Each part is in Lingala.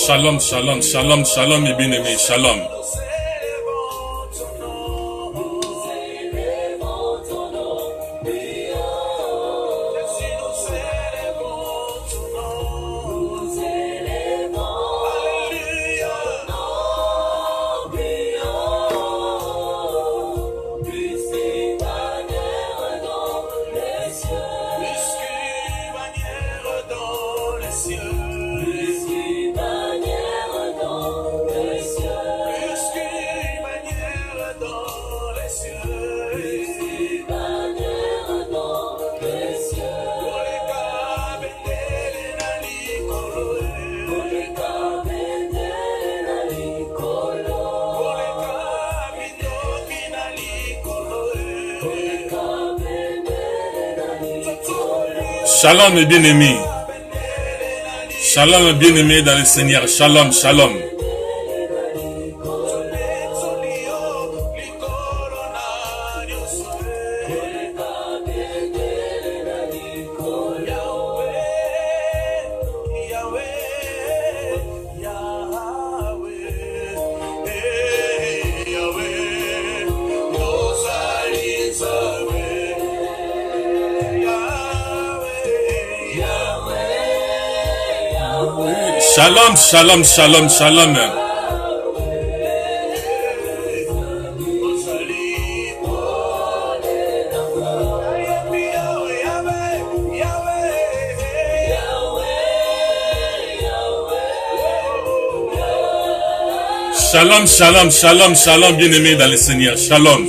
Shalom, shalom, shalom, shalom, mes bien-aimés, shalom. Shalom mes bien-aimés. Shalom mes bien-aimés dans le Seigneur. Shalom, shalom. Shalom, shalom, shalom, shalom. Shalom, shalom, shalom, shalom, bien-aimés dans le Seigneur. Shalom.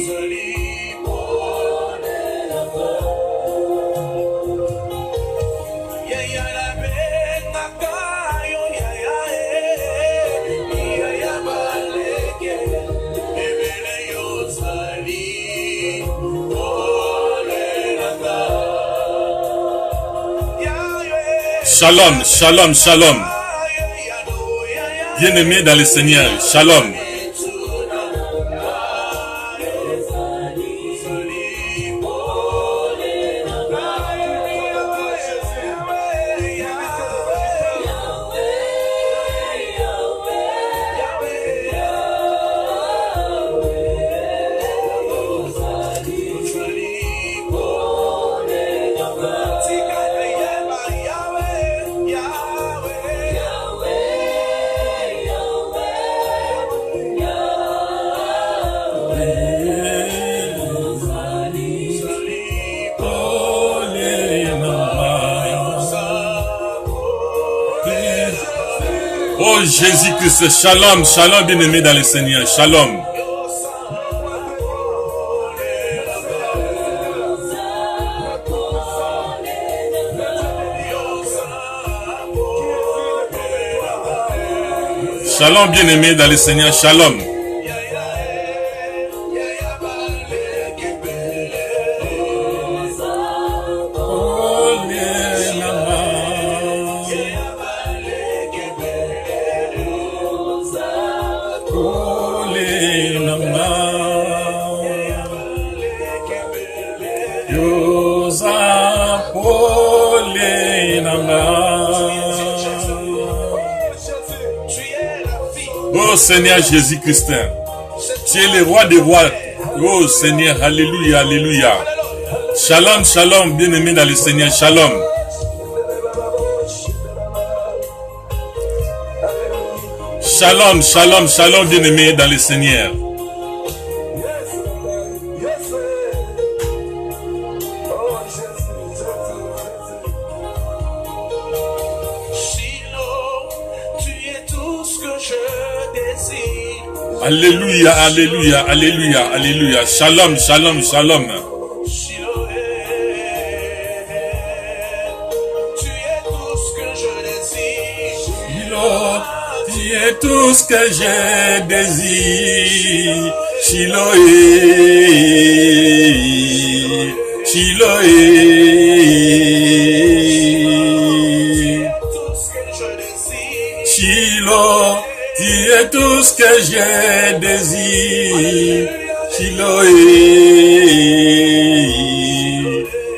Shalom, shalom, shalom. Bien-aimés dans le Seigneur, shalom. Oh Jésus-Christ, shalom, shalom bien-aimé dans le Seigneur, shalom. Shalom bien-aimé dans le Seigneur, shalom. Oh Seigneur Jésus-Christ, tu es le roi des rois. Oh Seigneur, alléluia, alléluia. Shalom, shalom, bien-aimé dans le Seigneur, shalom. Shalom, shalom, shalom, bien-aimé dans le Seigneur. Alléluia, alléluia, alléluia, alléluia. Shalom, shalom, shalom. Tu es tout ce que je désire. Shiloé, Shiloé. Shiloh, tu es tout ce que je désire. Shiloé,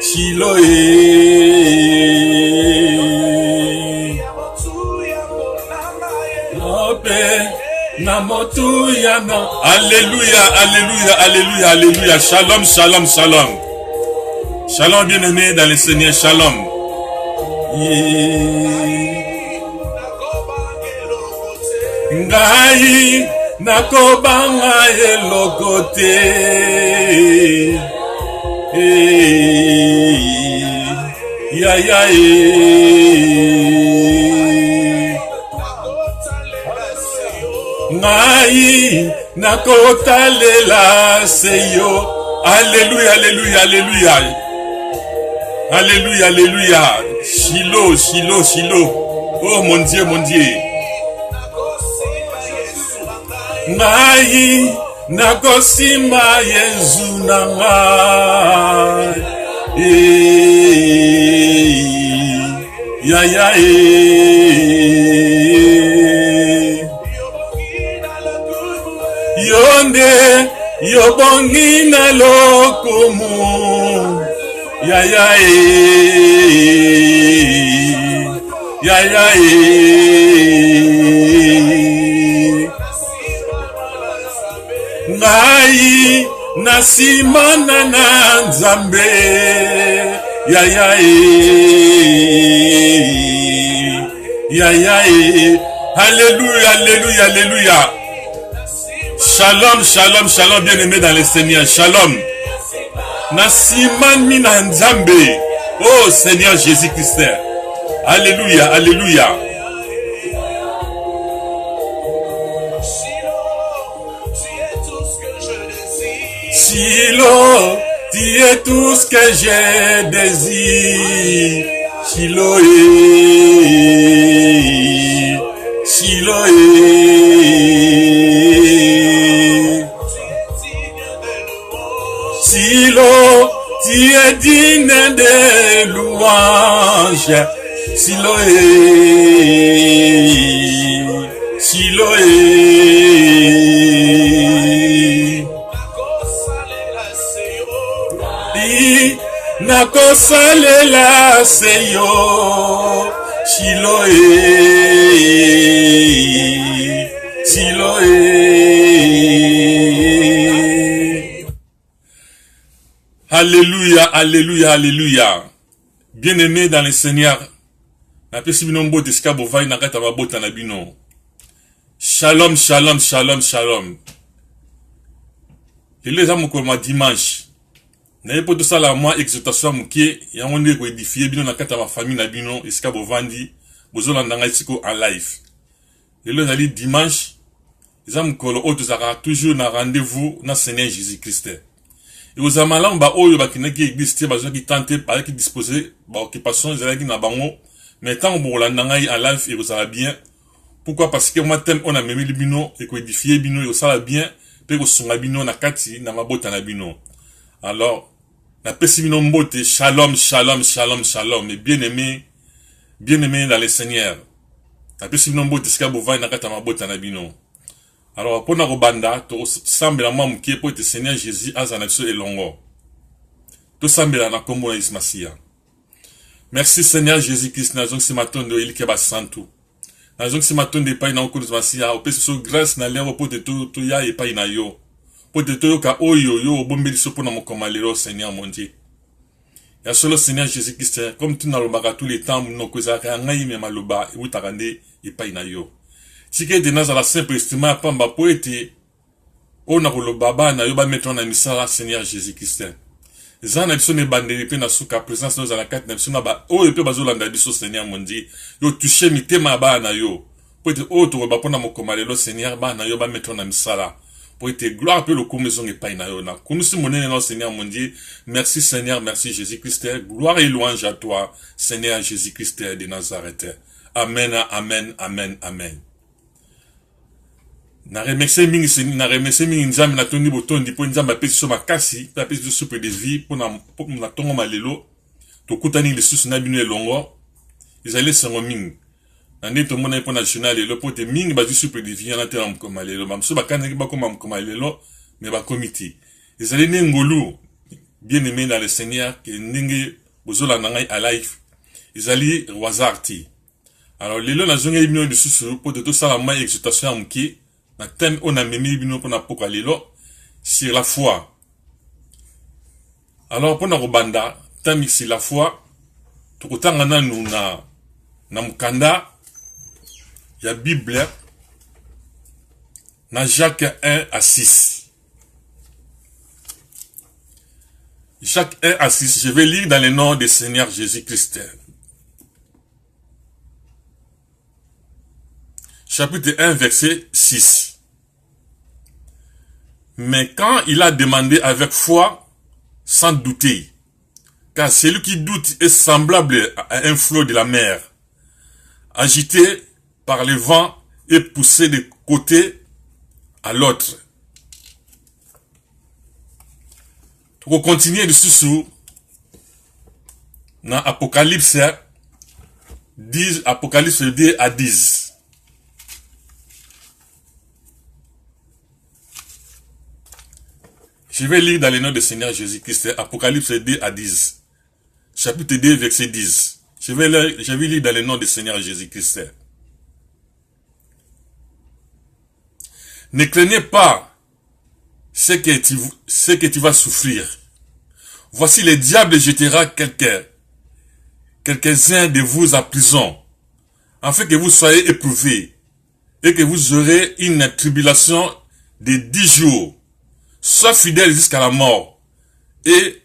Shiloé. na motu yana. Alléluia, alléluia, alléluia, alléluia. Shalom, shalom, shalom. Shalom, bien-aimé dans le Seigneur, shalom. Ngai nakobanga elokote. Ya ya ngai nakotalela seyo. Alléluia, alléluia, alléluia. Alléluia, alléluia. Shiloh, Shiloh, Shiloh. Oh mon Dieu, mon Dieu. Ngai nakosima Yesu nanga. Ya ya Yonde yobongi na lokumu. Ya ya ya ya ngai nasimana na Nzambe. Ya ya ya ya. Alléluia, alléluia, alléluia. Shalom, shalom, shalom, bien-aimé dans le Seigneur. Shalom. Nasiman mina Nzambe. Oh Seigneur Jésus-Christ. Alléluia, alléluia. Shiloh, tu es tout ce que je désire. Shiloh, Shiloh, Shiloh, tu es digne de louange. Shiloh, Shiloh, nakosalela seyo. Shiloh, Shiloh. Alléluia, alléluia, alléluia. Bien-aimé dans le Seigneur. Shalom, shalom, shalom, shalom. Les amis comme dimanche. N'ayez pas de ça la moi exhortation muké ya on est édifié bino na kata ma famille na bino iska bovandi bozola ndanga siko en live. Les ali dimanche. Les amis kolo auto zara toujours na rendez-vous na Seigneur Jésus-Christ. Et aux amalams ba oyo ba kinaki église te ba qui tenter par qui disposer ba occupation zalaki na bango mais tant bo la ndangai en live et vous allez bien. Pourquoi? Parce que moi thème on a même le bino et ko édifier bino et ça va bien pe ko sunga bino na kati na mabota na bino. Alors na pesi bino mbote shalom shalom shalom shalom et bien-aimé dans le Seigneur. Na pesi bino mbote ska bova na kata mabota na bino. Alors, pour nous banda, tout semble la même qui pour le Seigneur Jésus à Zanabso et Longo. Tout semble la combo Ismasia. Merci Seigneur Jésus-Christ, nazong si maton de il keba santu. Nazong si maton de pa ina okuru Ismasia, au pesi so grâce na lèvre pour de tout ya et pa ina yo. Pour de tout ka oyo yo bombeli so pour na mokomalero Seigneur mon Dieu. Ya solo Seigneur Jésus-Christ, comme tu na lobaka tous les temps no kozaka ngai me maloba et utakande et pa ina yo. Si que de nas à la simple estimation pamba poete on a le baba na yoba mettre en misala Seigneur Jésus-Christ. Zana biso ne bandeli pe na suka présence nos à la carte na biso na ba o pe bazolanda biso Seigneur mon Dieu. Yo toucher mitema ba na yo. Poete o to ba pona mokomalelo Seigneur ba na yoba mettre en misala. Poete gloire pe le commission et pas na yo na. Kumisi monene no Seigneur mon Dieu. Merci Seigneur, merci Jésus-Christ. Gloire et louange à toi Seigneur Jésus-Christ de Nazareth. Amen, amen, amen, amen. Na remercier mingi nzambe na toni botondi po nzambe apesi so makasi pe apesi so soupe de vie po na tongo malelo tokutani lisusu na bino elongo ezali sango mingi na nde tomona po national elo po te mingi bazi soupe de vie na te na mokoma lelo bamso bakanaki bakoma mokoma lelo me bakomiti ezali ne ngolu bien aimé dans le Seigneur ke ndenge bozolanda ngai a life ezali wazarti. Alors lelo nazongi bino lisusu po te tosala mai exhortation ya moke na thème on a mimi bino pour na pokalelo sur la foi. Alors pour na robanda thème sur la foi tukutanga nanu na mukanda ya Bible na Jacques 1 à 6. Jacques 1 à 6, je vais lire dans le nom du Seigneur Jésus-Christ. Chapitre 1, verset 6. Mais quand il a demandé avec foi, sans douter, car celui qui doute est semblable à un flot de la mer, agité par le vent et poussé de côté à l'autre. Pour continuer de sous dans Apocalypse 10, Apocalypse 2 à 10. Je vais lire dans le nom du Seigneur Jésus-Christ, Apocalypse 2 à 10. Chapitre 2, verset 10. Je vais lire dans le nom du Seigneur Jésus-Christ. Ne craignez pas ce que tu vas souffrir. Voici le diable jettera quelques-uns de vous en prison, afin que vous soyez éprouvés, et que vous aurez une tribulation de 10 jours. Sois fidèle jusqu'à la mort, et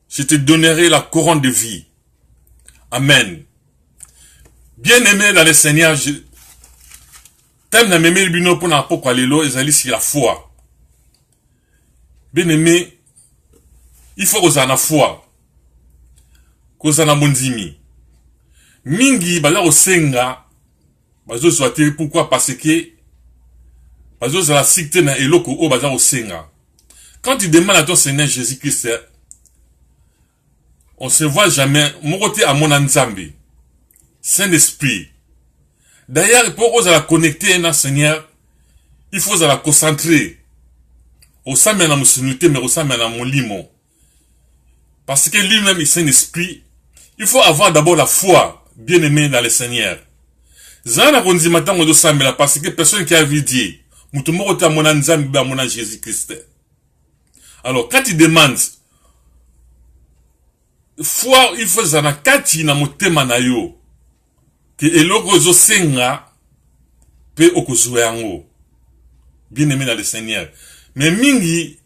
je te donnerai la couronne de vie. Amen. Bien-aimé dans le Seigneur, thème na meme bino pour na pokalelo ezali sur la foi. Bien-aimé, il faut qu'on a foi, qu'on a mondimi. Mingi baza osenga, bazo zoate pourquoi parce que bazo za la sikte na eloko o baza osenga. Quand tu demandes à ton Seigneur Jésus-Christ, on se voit jamais. Mon côté à mon Nzambi, Saint-Esprit. D'ailleurs, pour la connecter à un Seigneur, il faut la concentrer. Au sein de mon sunité, mais au sein de mon limon. Parce que lui-même, il est Saint-Esprit. Il faut avoir d'abord la foi, bien aimé dans le Seigneur. Zana kondi matin on samela parce que personne qui a vu Dieu. Mutumo ota mon Nzambi à mon Jésus-Christ. Alors, quand il demande, foi, il faut zana kati na motema na yo, que eloko zo senga, pe okozwe yango. Bien aimé dans le Seigneur. Mais mingi,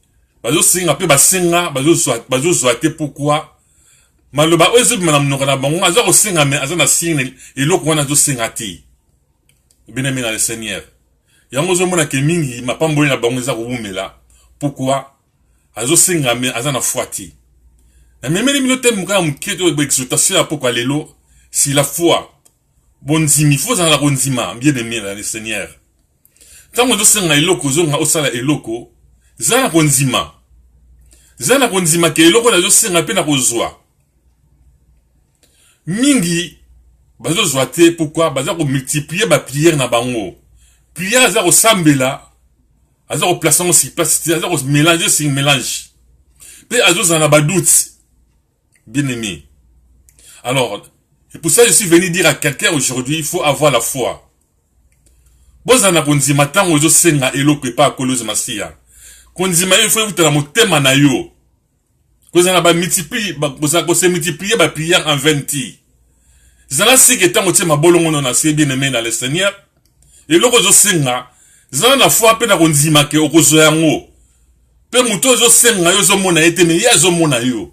bazo senga, pe basenga, bazo zoate pourquoi? Maloba, ozo manam nokana bango, azo osenga, mais azo na singa, eloko wana zo senga ti. Bien aimé dans le Seigneur. Yango zo mona ke mingi, ma pamboli na bango za koumela. Pourquoi? Azo senga me azana fuati. Na même les minutes muka mketo exhortation à pourquoi lelo si la foi bonzimi faut dans la bonzima bien aimé dans le Seigneur. Tant que senga eloko zonga osala eloko zana bonzima. Zana bonzima ke eloko na zo senga pe na kozwa. Mingi bazo zoate pourquoi baza ko multiplier ba prière na bango. Prière za ko sambela. Aza ko placer aussi place, aza ko mélanger c'est un mélange. Pe azo zana ba doute. Bien aimé. Alors, et pour ça je suis venu dire à quelqu'un aujourd'hui, il faut avoir la foi. Bozana konzima tango zo senga eloko pa koloze masia. Konzima il faut utala motema na yo. Kozana ba multiplier, boza ko se multiplier ba prière en 20. Zana si que tango tema bolongo na se bien aimé dans le Seigneur. Eloko zo senga zana na foi pe na konzima ke okozo yango. Pe muto zo senga yo zo mona ete me ya zo mona yo.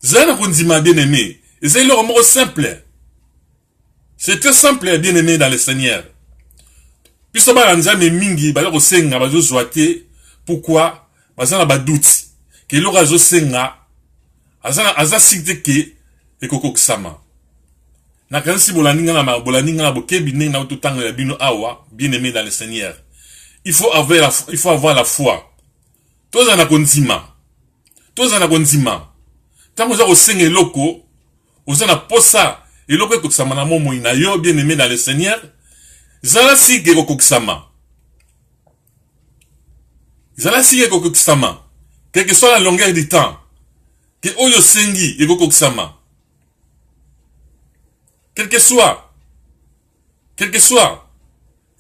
Zana konzima bien aimé. Et c'est le mot simple. C'est très simple bien aimé dans le Seigneur. Puis ça va nzambe mingi ba ko senga ba zo zoate pourquoi bazana ba doute ke loka zo senga aza sikte ke ekoko ksama. Na kansi bolaninga na bokebi ninga na totanga ya bino awa bien aimé dans le Seigneur. Il faut avoir la foi. Toza na konzima. Tango za ko senga eloko, ozana posa eloko ekokisama na momo ina yo bien aimé dans le Seigneur. Zala si ke kokokisama. Quelle que soit la longueur du temps, que oyo sengi ekokokisama. Quel que soit,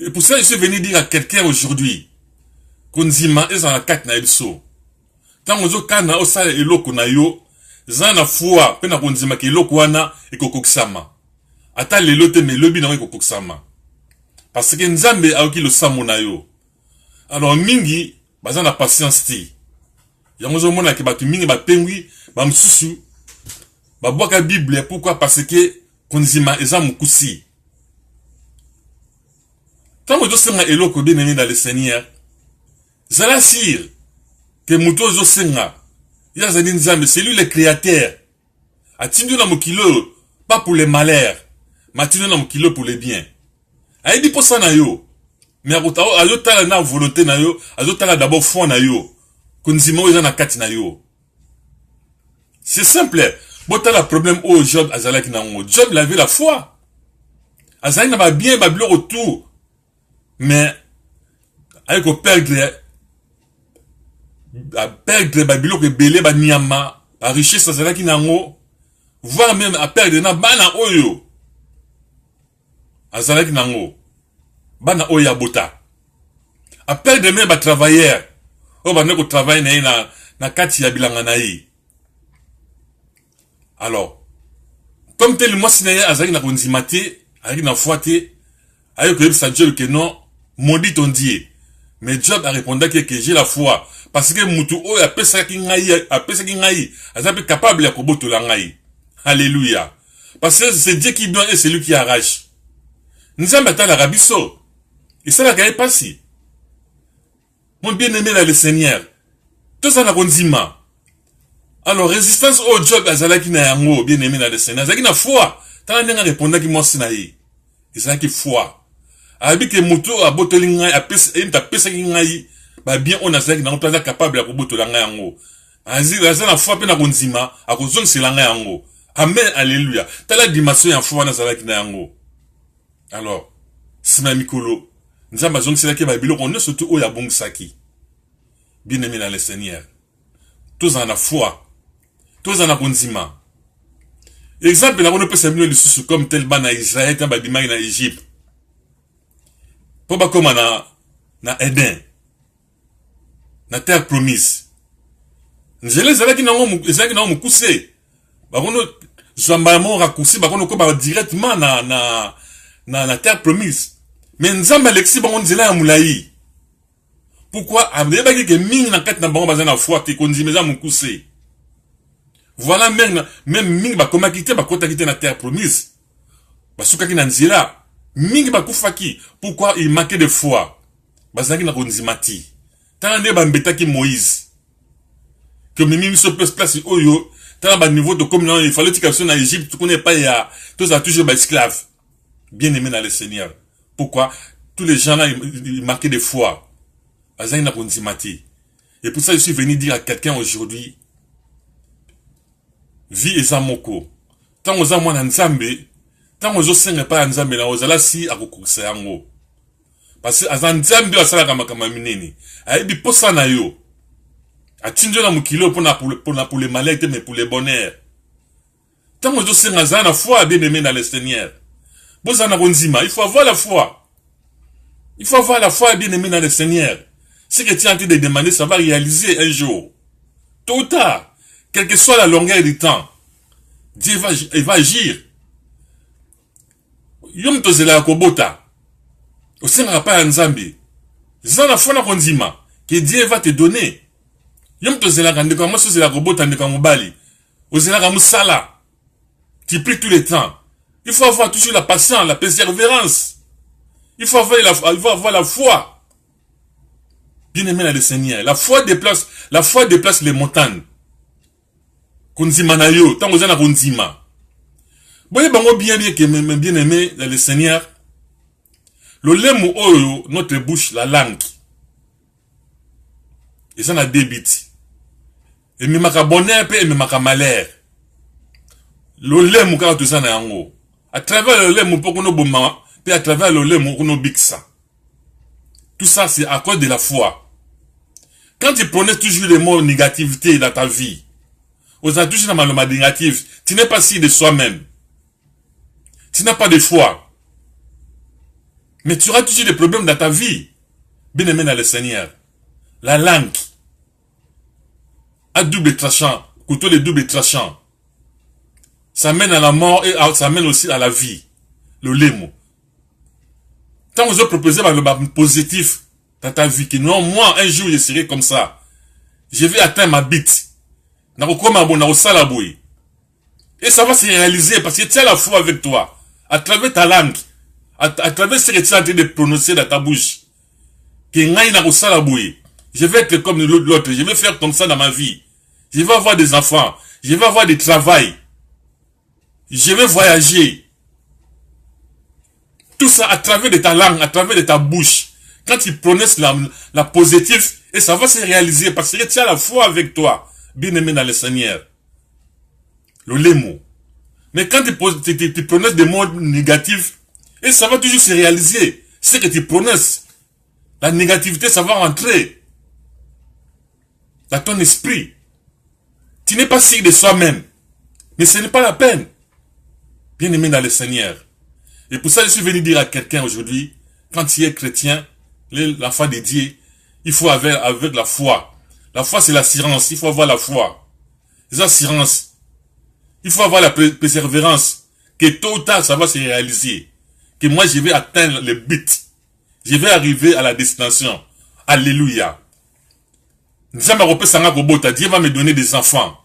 Et pour ça, je suis venu dire à quelqu'un aujourd'hui, Konzima est dans la carte na elso. Tant que kana osala eloko na yo, zana foi, pena konzima ke eloko wana ekokoksama. Ata lelo te me lobi na ekokoksama. Parce que nzambe aoki lo samo na yo. Alors mingi, bazana patience ti. Yango zo mona ke batu mingi ba pengwi, ba msusu, ba boaka Bible, pourquoi? Parce que konzima eza mukusi. Tant que senga eloko bien aimé dans le Seigneur, zala sir que muto zo senga, ya zali nzambe, c'est lui le créateur. Atindu na mukilo, pas pour les malheurs, mais atindu na mukilo pour les biens. Aïdi pour ça na yo, mais ayo tala na volonté na yo, ayo tala d'abord foi na yo, konzima eza na kati na yo. C'est simple. Bota la problème au Job azalaki na ngo. Job il avait la foi. Azali na ba bien ba bilo autour. Mais avec au perdre ba bilo ke belé ba nyama, ba richesse azalaki na ngo, voire même à perdre na bana oyo. Azalaki na ngo. Bana oyo bota. À perdre même ba travailleur. O ba neko travail na kati ya bilanga na yi. Alors, comme tel moi si naye azaki na konzimate, azaki na foite, ayo que ça Dieu que non, maudit ton Dieu. Mais Job a répondu que j'ai la foi parce que mutu o a pesa ki ngai, azapi capable ya koboto la ngai. Alléluia. Parce que c'est Dieu qui donne et c'est lui qui arrache. Nzamba ta la rabiso. Et ça la gagne pas si. Mon bien-aimé dans le Seigneur. Tout ça na konzima. Alors, résistance au Job azalaki na yango, bien aimé dans le Seigneur. Azalaki na foi. Tant nga répondre ki moi sinaï. Azalaki foi. Abi ke muto a botolinga a pesa ki ngai, ba bien on azalaki na on capable ya kobotola nga yango. Azalaki na foi pe na konzima, a kozong selanga yango. Amen, alléluia. Tala dimension ya foi na azalaki na yango. Alors, sima mikolo, nzamba zong selaki ba bilo on surtout o ya bongsaki. Bien aimé dans le Seigneur. Tous en a foi. Tous en a konzima. Exemple, la on peut s'amener le sous comme tel bana Israël, tant babima na Égypte. Pour ba comme na Eden. Na terre promise. Nzele zalaki na mukuse. Ba kono zamba mo rakusi ba kono ko ba directement na terre promise. Mais nzamba lexi ba kono nzela ya mulai. Pourquoi? Abdeba ki mingi na kat na bango bazana foi te konzimeza mukuse. Voilà même mingi ba koma kite ba kota kite na terre promise. Ba sukaki na nzela. Mingi ba kufaki. Pourquoi? Il manquait de foi. Bazaki na konzimati. Tande ba mbetaki Moïse. Que mimi se place oyo. Tande ba niveau de communion. Il fallait que na Égypte. Tu connais pas ya. Tous a toujours ba esclave. Bien aimé dans le Seigneur. Pourquoi? Tous les gens là ils manquaient de foi. Bazaki na konzimati. Et pour ça je suis venu dire à quelqu'un aujourd'hui. Vie ezamoko. Tant oza mwana nzambe, tant ozo senga pa nzambe na ozala si akokukisa yango. Parce que azan nzambe asala makama minene. Ayebi posa na yo. Atinjo na mukilo pour les malheurs mais pour les bonheurs. Tant ozo senga za na foi bien aimé dans le Seigneur. Boza na konzima, il faut avoir la foi. Il faut avoir la foi bien aimé dans le Seigneur. Ce que tu es en train de demander, ça va réaliser un jour. Tôt ou tard. Quelle que soit la longueur du temps, Dieu va agir. Yom to zela kobota. Osenga pa nzambe. Zana fona konzima que Dieu va te donner. Yom to zela kande ko moso zela kobota ndeka mobali. Ozela ka musala. Qui prie tout le temps. Il faut avoir toujours la patience, la persévérance. Il faut avoir la foi. Bien aimé dans le Seigneur. La foi déplace les montagnes. Konzima na yo, tant que na konzima. Boye bango bien aimé dans le Seigneur. Le lemu oyo, notre bouche, la langue. Et ça na débite. Et me maka bonheur et me maka malheur. Le lemu ka to ça na yango. À travers le lemu pour qu'on boma, puis à travers le lemu qu'on bixa. Tout ça c'est à cause de la foi. Quand tu prononces toujours les mots négativité dans ta vie, aux touché dans ma négatif, tu n'es pas sûr de soi-même. Tu n'as pas de foi. Mais tu auras toujours des problèmes dans ta vie. Bien-aimé dans le Seigneur. La langue. À double tranchant. Couteau de double tranchant. Ça mène à la mort et ça mène aussi à la vie. Le lémo. Quand vous avez proposé le positif dans ta vie, que non, moi, un jour, je serai comme ça. Je vais atteindre ma bite. Et ça va se réaliser parce que tu as la foi avec toi. À travers ta langue. À travers ce que tu es en train de prononcer dans ta bouche. Je vais être comme l'autre. Je vais faire comme ça dans ma vie. Je vais avoir des enfants. Je vais avoir du travail. Je vais voyager. Tout ça à travers de ta langue, à travers de ta bouche. Quand tu prononces la positive, et ça va se réaliser parce que tu as la foi avec toi. Bien-aimé dans le Seigneur. Le lémo. Mais quand tu prononces des mots négatifs, et ça va toujours se réaliser. Ce que tu prononces, la négativité, ça va rentrer dans ton esprit. Tu n'es pas sûr de soi-même. Mais ce n'est pas la peine. Bien-aimé dans le Seigneur. Et pour ça, je suis venu dire à quelqu'un aujourd'hui, quand tu es chrétien, l'enfant de Dieu, il faut avec la foi. La foi, c'est l'assurance. Il faut avoir la foi. L'assurance. Il faut avoir la persévérance. Que tôt ou tard, ça va se réaliser. Que moi, je vais atteindre le but. Je vais arriver à la destination. Alléluia. Dieu va me donner des enfants.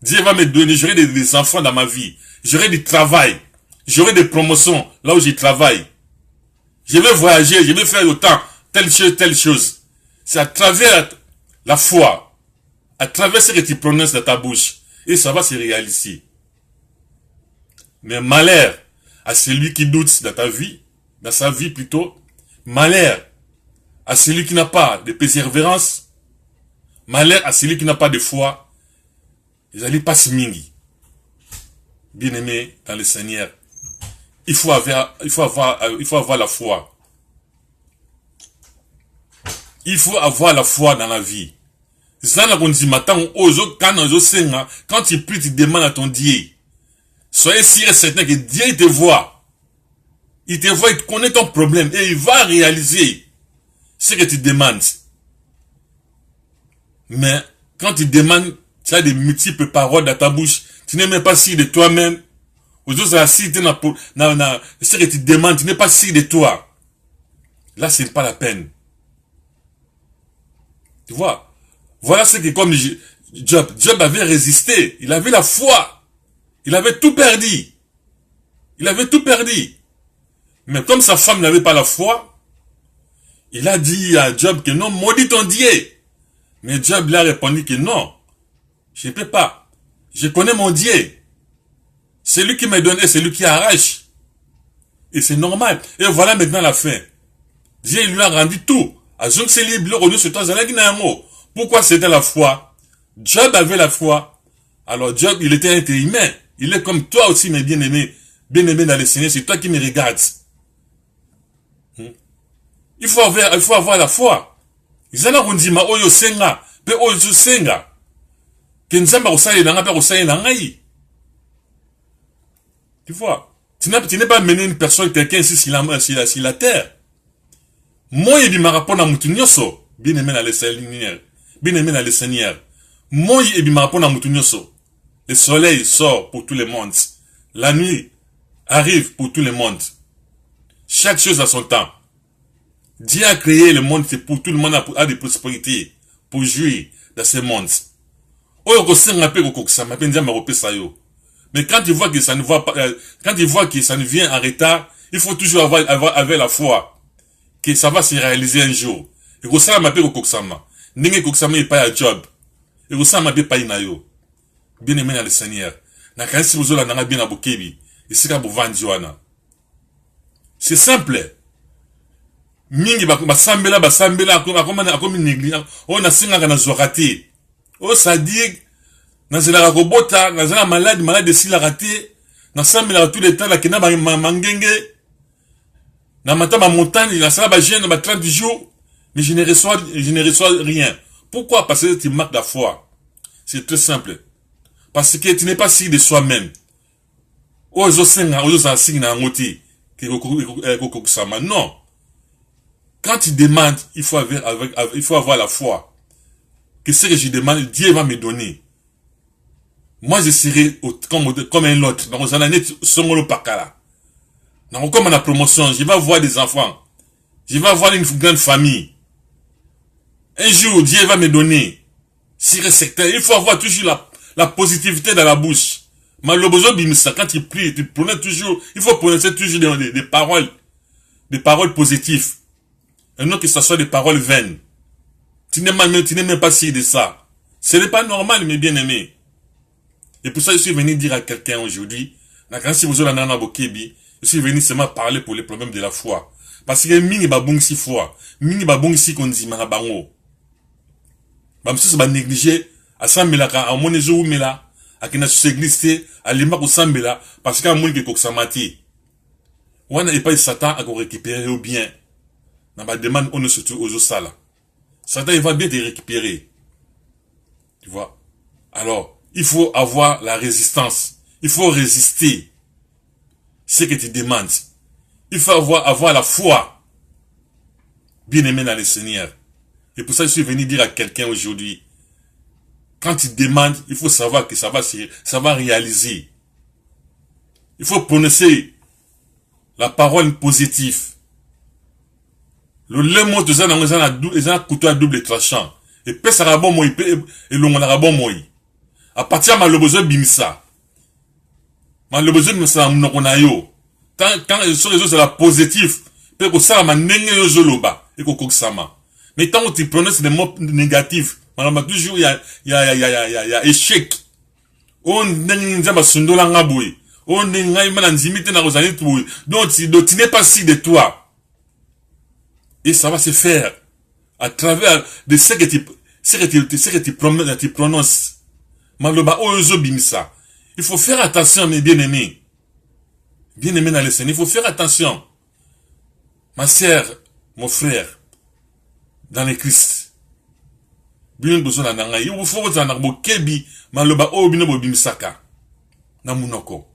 Dieu va me donner, j'aurai des enfants dans ma vie. J'aurai du travail. J'aurai des promotions là où je travaille. Je vais voyager, je vais faire autant, telle chose. C'est à travers la foi, à travers ce que tu prononces dans ta bouche. Et ça va se réaliser. Mais malheur à celui qui doute dans ta vie, dans sa vie plutôt. Malheur à celui qui n'a pas de persévérance. Malheur à celui qui n'a pas de foi. Ils allaient pas se mingi. Bien-aimé dans le Seigneur. Il faut avoir la foi. Il faut avoir la foi dans la vie. Quand tu pries, tu demandes à ton Dieu. Soyez sûr et certain que Dieu te voit. Il te voit, il connaît ton problème et il va réaliser ce que tu demandes. Mais quand tu demandes, tu as des multiples paroles dans ta bouche, tu n'es même pas sûr de toi-même. Ce que tu demandes, tu n'es pas sûr de toi. Là, ce n'est pas la peine. Tu vois? Voilà ce que comme Job avait résisté. Il avait la foi. Il avait tout perdu. Il avait tout perdu. Mais comme sa femme n'avait pas la foi, il a dit à Job que non, maudit ton Dieu. Mais Job lui a répondu que non, je ne peux pas. Je connais mon Dieu. C'est lui qui me donne et c'est lui qui arrache. Et c'est normal. Et voilà maintenant la fin. Dieu lui a rendu tout. Pourquoi c'était la foi? Job avait la foi. Alors Job, il était un humain. Il est comme toi aussi, mes bien-aimés. Bien-aimés dans le Seigneur, c'est toi qui me regardes. Il faut avoir la foi. Ils ont dit, oyo senga, pe oyo senga. Kenzamba osaye nanga, pe osaye nangai. Tu vois, tu n'es pas mené une personne, quelqu'un ici sur la terre. Moi, il m'a rapport à Moutounioso, bien aimé dans le Seigneur. Bien aimé dans le Seigneur. Moi, il m'a rapport à Moutounioso. Le soleil sort pour tout le monde. La nuit arrive pour tout le monde. Chaque chose a son temps. Dieu a créé le monde, c'est pour tout le monde a des prospérités, pour jouir dans ce monde. Mais quand tu vois que ça ne va pas, quand tu vois que ça ne vient en retard, il faut toujours avoir la foi que ça va se réaliser un jour. Et que ça m'a fait au Koksama. N'est que ça m'a pas à job. Et que ça m'a pas inayo. Bien aimé dans le Seigneur. Na kansi vous la nanga bien à Bokebi. Et c'est quand vous vendez c'est simple. Mingi basambela akomi négligent. On a singa na zorati. Oh sadique. Nazela robota, nazela malade de si la raté. Nasambela tout le temps la kena mangenge. Na mata ma montagne, la sala ba jeune ba 30 jours, mais je ne reçois rien. Pourquoi? Parce que tu manques la foi. C'est très simple. Parce que tu n'es pas sûr de soi-même. Ozo senga, ozo sa singa ngoti, ke kokusama. Non. Quand tu demandes, il faut avoir la foi. Que ce que je demande, Dieu va me donner. Moi, je serai comme un autre. Donc, on donc, comme la promotion, je vais avoir des enfants. Je vais avoir une grande famille. Un jour, Dieu va me donner. Il faut avoir toujours la positivité dans la bouche. Quand tu pries, tu prononces toujours, il faut prononcer toujours des paroles positives. Et non que ce soit des paroles vaines. Tu n'es même pas sûr de ça. Ce n'est pas normal, mes bien-aimés. Et pour ça, je suis venu dire à quelqu'un aujourd'hui, je suis venu seulement parler pour les problèmes de la foi. Parce que mini babong si foi, mini babong si konzi marabango. Bamsus ba négligé à sambelaka à mon ezo mela, à kina s'égliser à lima ko sambela parce qu'à mon ke koksamati. Wana et pas Satan à récupérer au bien. Na ba demande on surtout aux sala. Satan il va bien te récupérer. Tu vois? Alors, il faut avoir la résistance. Il faut résister. Ce que tu demandes. Il faut avoir la foi. Bien aimé dans le Seigneur. Et pour ça, je suis venu dire à quelqu'un aujourd'hui. Quand tu demandes, il faut savoir que ça va réaliser. Il faut prononcer la parole positive. Le mot de ça, c'est un couteau à double tranchant. Et puis ça va bon moi, et l'on a bon moi. À partir de l'objet bimisa. L'objet bimisa, on a yo. Quand sur les autres, c'est la positive. Peut que ça, ma nenge yo zoloba. Et que sama. Mais tant que tu prononces des mots négatifs, toujours il y a échec. On n'est pas sundola ngaboui. On n'est pas nzimite na rozali tout. Donc tu n'es pas si de toi. Et ça va se faire à travers de ce que tu prononces. Maloba ozo bimsa. Il faut faire attention, mes bien-aimés. Bien-aimés dans le Seigneur, il faut faire attention. Ma sœur, mon frère, dans le Christ. Bien besoin d'en il faut vous en kebi, maloba o bino bimsaka. Na munoko.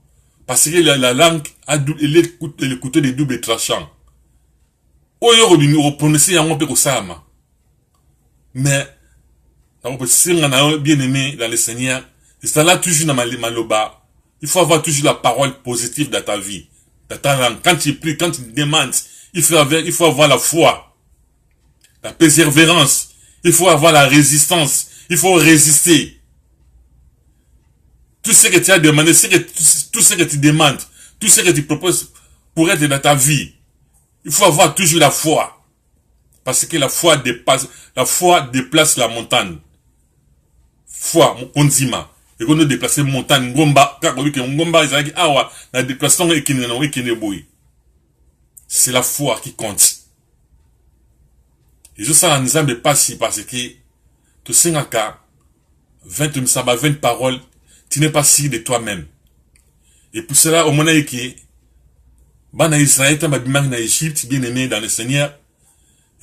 Parce que la langue a le couteau de double tranchant. Oyo robini o prononcer yango pe ko sama. Mais bien aimé dans le Seigneur, et ça là toujours dans maloba. Il faut avoir toujours la parole positive dans ta vie. Dans ta langue. Quand tu pries, quand tu demandes, il faut avoir la foi. La persévérance. Il faut avoir la résistance. Il faut résister. Tout ce que tu as demandé, tout ce que tu demandes, tout ce que tu proposes pour être dans ta vie, il faut avoir toujours la foi. Parce que la foi déplace la montagne. Foi, on dit ma. Et qu'on a déplacé montagne, ngomba, ngomba, awa, la déplacement c'est la foi qui compte. Et je sais en Nzambe pas si parce que tu sais 20 paroles, tu n'es pas sûr de toi-même. Et pour cela, au moment qui Bana Israël, na Égypte, bien aimé dans le Seigneur,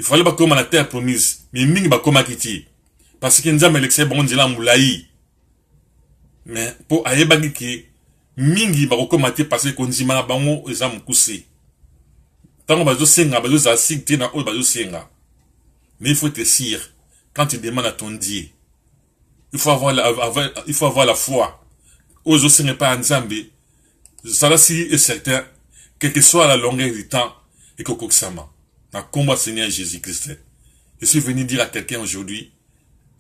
il fallait pas comme la terre promise, mais mingi ba comme kiti. Parce que Nzambe l'excès bon dila moulaï. Mais pour ayebagi ki mingi ba comme parce que nzima bango ezam kusi. Tant bazo senga bazo za sigte na o bazo senga. Mais il faut te sûr quand tu demandes à ton Dieu. Il faut avoir la foi. Ozo senga pas Nzambe. Ça là si est certain, quelle que soit la longueur du temps et que koksama. Na combat Seigneur Jésus-Christ. Je suis venu dire à quelqu'un aujourd'hui,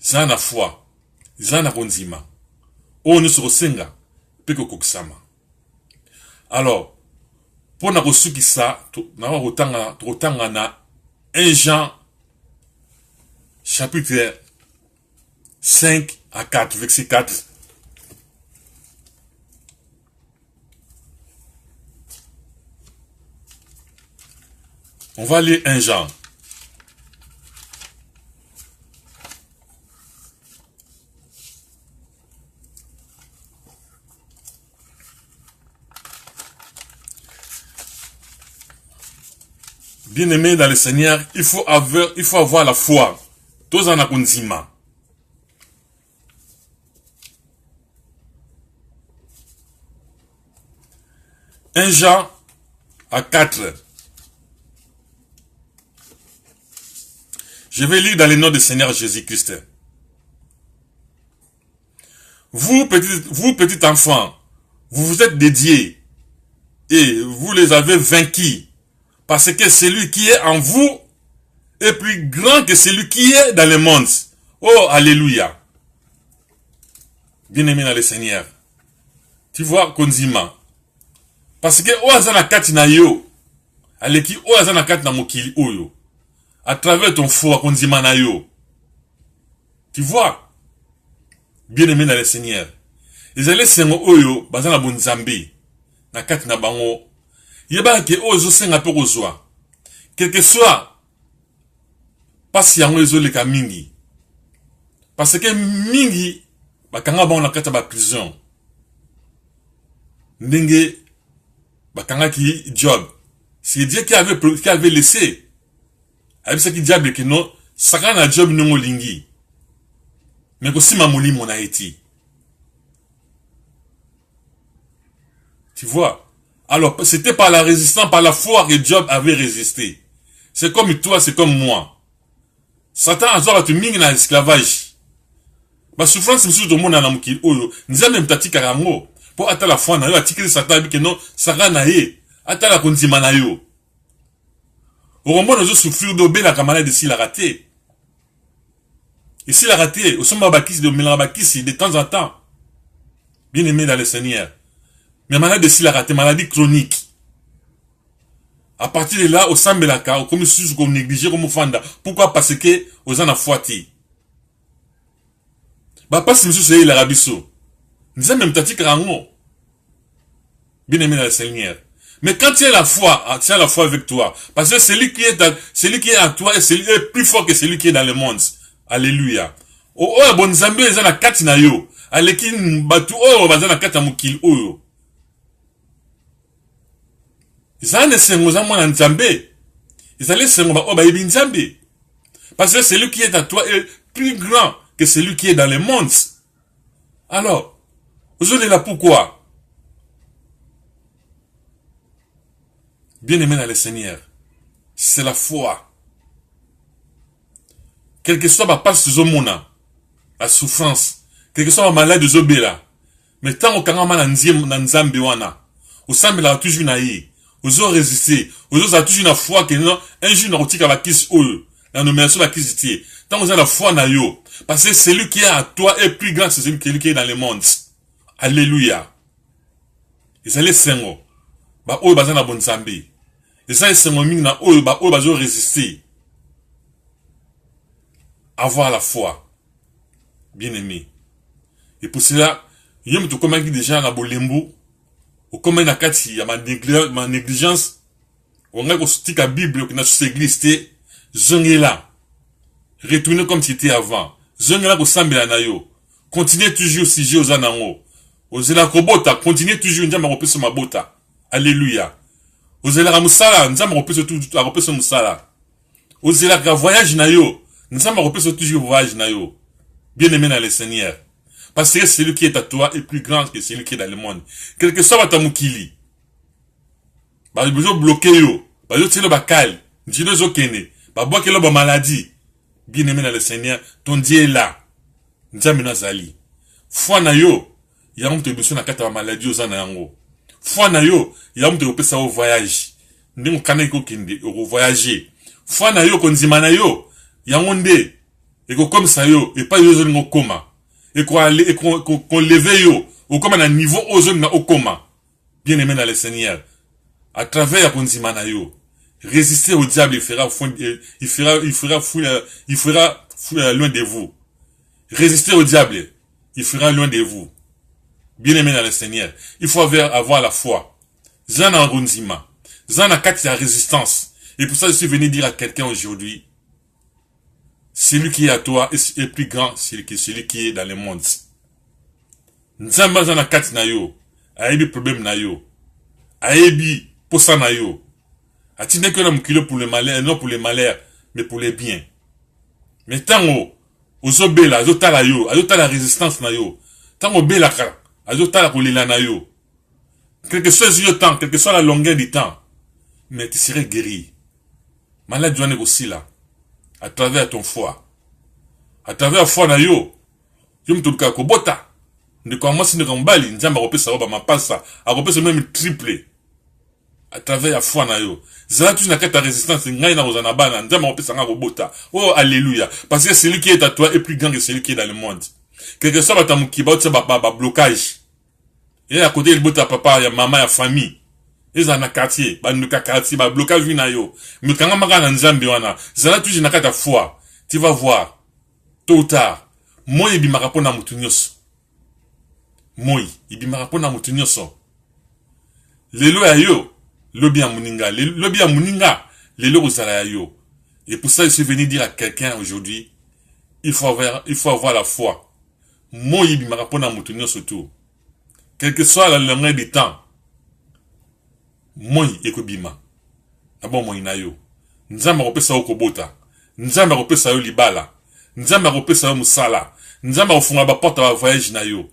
zana foi, zana konzima. O nous se senga, pe koksama. Alors, pour na kosuki ça, na rotanga na 1 Jean chapitre 5 à 4, verset 4. On va lire 1 Jean. Bien-aimé dans le Seigneur, il faut avoir la foi. Tous en akunzima. Un Jean à 4. Je vais lire dans le nom du Seigneur Jésus-Christ. Vous, petit enfant, vous vous êtes dédiés et vous les avez vaincus parce que celui qui est en vous est plus grand que celui qui est dans le monde. Oh, alléluia. Bien-aimé dans le Seigneur. Tu vois, Konzima. Parce que Oazana Katina yo, aleki Oazana Katina Mokili Oyo, à travers ton foi, Konzima na yo. Tu vois, bien-aimé dans le Seigneur. Ils allaient sengo Oyo, Bazana Bunzambi, na Katina Bango, yeba ke Ozo senga pe kozwa. Quel que soit, parce qu'il y a un réseau de mingi. Parce que mingi, bakanga ba on a kata ba prison. Ndenge, bakanga ki job. C'est Dieu qui avait laissé. Avec ça qui diable que non, saka na job non lingi. Mais aussi mamoli mon haïti. Tu vois? Alors, c'était par la résistance, par la foi que Job avait résisté. C'est comme toi, c'est comme moi. Satan a zora tu mingi na esclavage. Ba souffrance monsieur tout le monde na mukili oyo. Nza même tati karango. Pour ata la foi na yo atikeli Satan bi que non, saka na ye. Ata la konzima na yo. Au moment où nous souffrir d'obé la camarade de s'il a raté. Et s'il a raté, au sommet bakis de Melabakis de temps en temps. Bien aimé dans le Seigneur. Mais maladie de s'il a raté, maladie chronique. À partir de là, au Sambelaka, comme si on négligeait comme fanda. Pourquoi? Parce que, aux en a foiti. Bah, pas si monsieur c'est l'Arabiso. Nous avons même tati karango. Bien aimé dans le Seigneur. Mais quand tu as la foi avec toi. Parce que celui qui est en toi, est plus fort que celui qui est dans le monde. Alléluia. Oh, bon Zambé, ils ont la katina yo. Aleki batu, oh, bazana kata mukil oyo. Ils allaient sengo za mwana Nzambe. Ils allaient sengo ba oba ibi Nzambe. Parce que celui qui est à toi est plus grand que celui qui est dans le monde. Alors, aujourd'hui là pourquoi? Bien aimé dans le Seigneur. C'est la foi. Quel que soit ma passe de mona, la souffrance, quel que soit ma maladie de zobela. Mais tant au kangama na Nzambe wana, au sambe la toujours naïe. Vous avez résisté. Vous avez toujours une foi que non, un jour, nous avons la kiss oul. La nomination la kiss itier. Tant vous avez la foi na yo. Parce que celui qui est à toi est plus grand que celui qui est dans le monde. Alléluia. Et ça les sengo. Ba oul bazan na bon zambi. Et ça les sengo ming na oul ba oul bazo résister. Avoir la foi. Bien aimé. Et pour cela, y'a me tout comme qui déjà na bolembo. Ou comme na kati ya ma négligence, on a construit la Bible qui n'a sur l'église, zongela. Retournez comme c'était avant. Zongela ko sambela na yo. Continuez toujours si j'ai aux anango. Ozela kobota, continuez toujours njama repese ma bota. Alléluia. Ozela ramusala, njama repese tout repese musala. Ozela ka voyage na yo, njama repese toujours voyage na yo. Bien aimé dans le Seigneur. Parce que celui qui est à toi est plus grand que celui qui est dans le monde. Quel que soit ta mukili. Bah, il faut bloquer yo. Bah, yo tire le bakal. Njino zo kene. Bah, bois que l'homme maladie. Bien aimé dans le Seigneur. Ton Dieu est là. Nzamina zali. Foi na yo. Ya mte besoin na kata maladie aux anango. Foi na yo. Ya mte opesa au voyage. Ndimo kaneko kende. Au voyager. Foi na yo konzima na yo. Ya ngonde. Eko comme ça yo. Et pas yo zo koma. Et qu'on lève yo, ou comme un niveau aux hommes au coma. Bien aimé dans le Seigneur. À travers la konzimana yo, résister au diable, il fera loin de vous. Résister au diable, il fera loin de vous. Bien aimé dans le Seigneur. Il faut avoir la foi. Zana en konzima. Zana kat la résistance. Et pour ça, je suis venu dire à quelqu'un aujourd'hui, celui qui est à toi est plus grand que celui qui est dans le monde. Nzamba zana kat na yo. Aebi problème na yo. Aebi posa na yo. Atine que l'homme kilo pour le malheur, non pour le malheur, mais pour les biens. Mais tant aux obéla, azota la yo, azota la résistance na yo. Tant au bela ka, azota la kolila na yo. Quel que soit le temps, quelle que soit la longueur du temps, mais tu serais guéri. Malade doit aussi là. à travers ton foi. À travers foi na yo, yo mtuluka ko bota. Ne commence ne kambali, nzamba kopesa roba mapasa, a kopesa même triplé. À travers la foi na yo. Zala tu n'as ta résistance, ngai na ozana bana, nzamba kopesa nga ko bota. Oh alléluia, parce que celui qui est à toi est plus grand que celui qui est dans le monde. Quelque soit ta mukiba, tu ba blocage. Et à côté il bota papa, ya maman, ya famille. Ils en a quartier, ba nuka quartier, ba blocage vina yo. Mais quand on na nzambe wana, zala tu n'as ta foi. Tu vas voir tôt ou tard. Moi il bimaka pona mutu nyonso. Moi il bimaka pona mutu nyonso. Lelo ya yo, lobi ya muninga, lobi ya muninga, lelo ozala ya yo. Et pour ça je suis venu dire à quelqu'un aujourd'hui, il faut avoir la foi. Moi il bimaka pona mutu nyonso tout. Quel que soit la longueur du temps. Moi ekobima. Abo moi na yo. Nzamba kopesa yo kobota. Nzamba kopesa yo libala. Nzamba kopesa yo musala. Nzamba ofunga ba porte ba voyage na yo.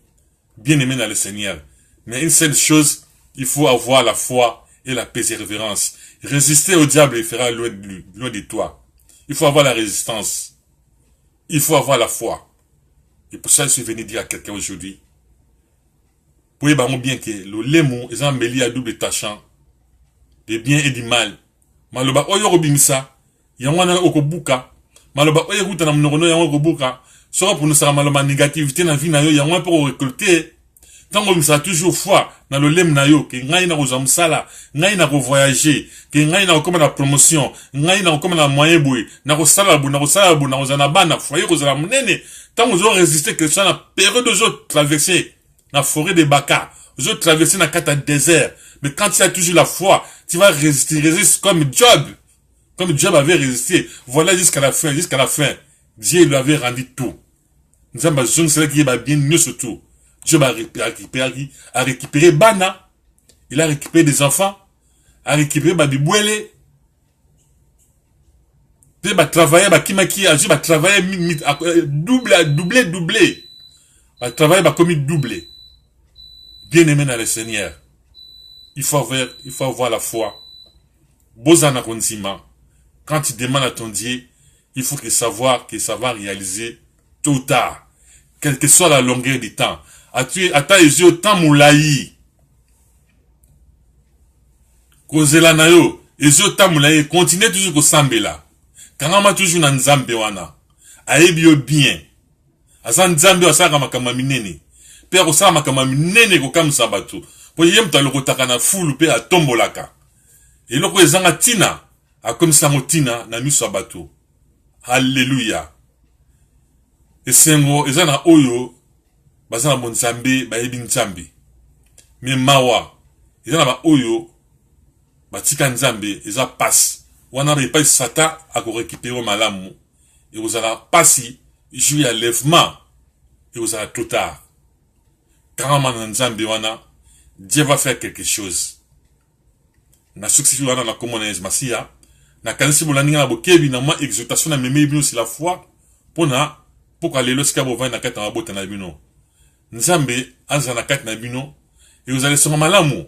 Bien aimé dans le Seigneur. Mais une seule chose, il faut avoir la foi et la persévérance. Résister au diable, il fera loin de toi. Il faut avoir la résistance. Il faut avoir la foi. Et pour ça, je suis venu dire à quelqu'un aujourd'hui. Pour y bien que le lemo, ils ont mêlé à double tâchant. De bien et du mal. Maloba oyo robimisa. Yangwana okobuka. Maloba oyo ruta na mnono yango okobuka. Sera pour nous ça maloba négativité na vie na yo yangwa pour récolter. Tant qu'on ça toujours foi dans le lem na yo que ngai na kozam sala, ngai na ko voyager, que ngai na comme la promotion, ngai na comme la moyen boui, na ko sala bu na kozana bana foyer kozala munene. Tant qu'on résister que ça na période de autres traverser la forêt de Baka, aux autres traverser na kata désert. Mais quand tu as toujours la foi, tu vas résister, comme Job. Comme Job avait résisté. Voilà jusqu'à la fin. Dieu lui avait rendu tout. Nous avons besoin de cela qui est bien mieux surtout. Job a récupéré Bana. Il a récupéré des enfants. A récupéré Babibouele. Il a travaillé, il a travaillé doublé. Il a travaillé comme doublé. Bien aimé dans le Seigneur. Il faut avoir la foi. Bozana konzima. Quand tu demandes à ton Dieu, il faut que savoir que ça va réaliser tôt ou tard. Quelle que soit la longueur du temps. Ata yeux temps moulaï. Kozela na yo. Yeux temps moulaï. Continue toujours ko sambela. Kangama toujours na nzambe wana. Aebio bien. Asa nzambe wasaka makama minene. Père osala makama minene ko kamsa batu. Po yem ta lokotaka na fulu pe atombolaka. Et loko ezanga tina a comme ça motina na miso bato. Alléluia. Et sengo ezana oyo bazana bonzambe ba yebi nzambe. Mais mawa ezana ba oyo batika nzambe eza passe. Wana ba pas sata a ko récupérer malamu. Et vous allez passer juillet lèvement et vous allez trop tard. Karama nzambe wana Dieu va faire quelque chose. Na succès wana na commonese masia na kanisi bolaninga na bokebi na ma exhortation na meme bino si la foi pona poka lelo sika bova na kata mabota na bino. Nzambe anza na kata na bino et vous allez soma malamu.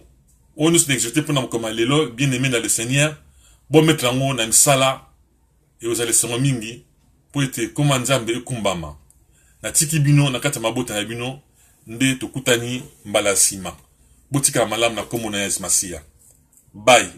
On nous exhorter pona comme lelo bien aimé dans le Seigneur. Bon mettre en na msala et vous allez soma mingi pour être comme Nzambe ekumbama. Na tiki bino na kata mabota na bino nde tokutani mbala sima. Botika malam na commonese masia. Bye.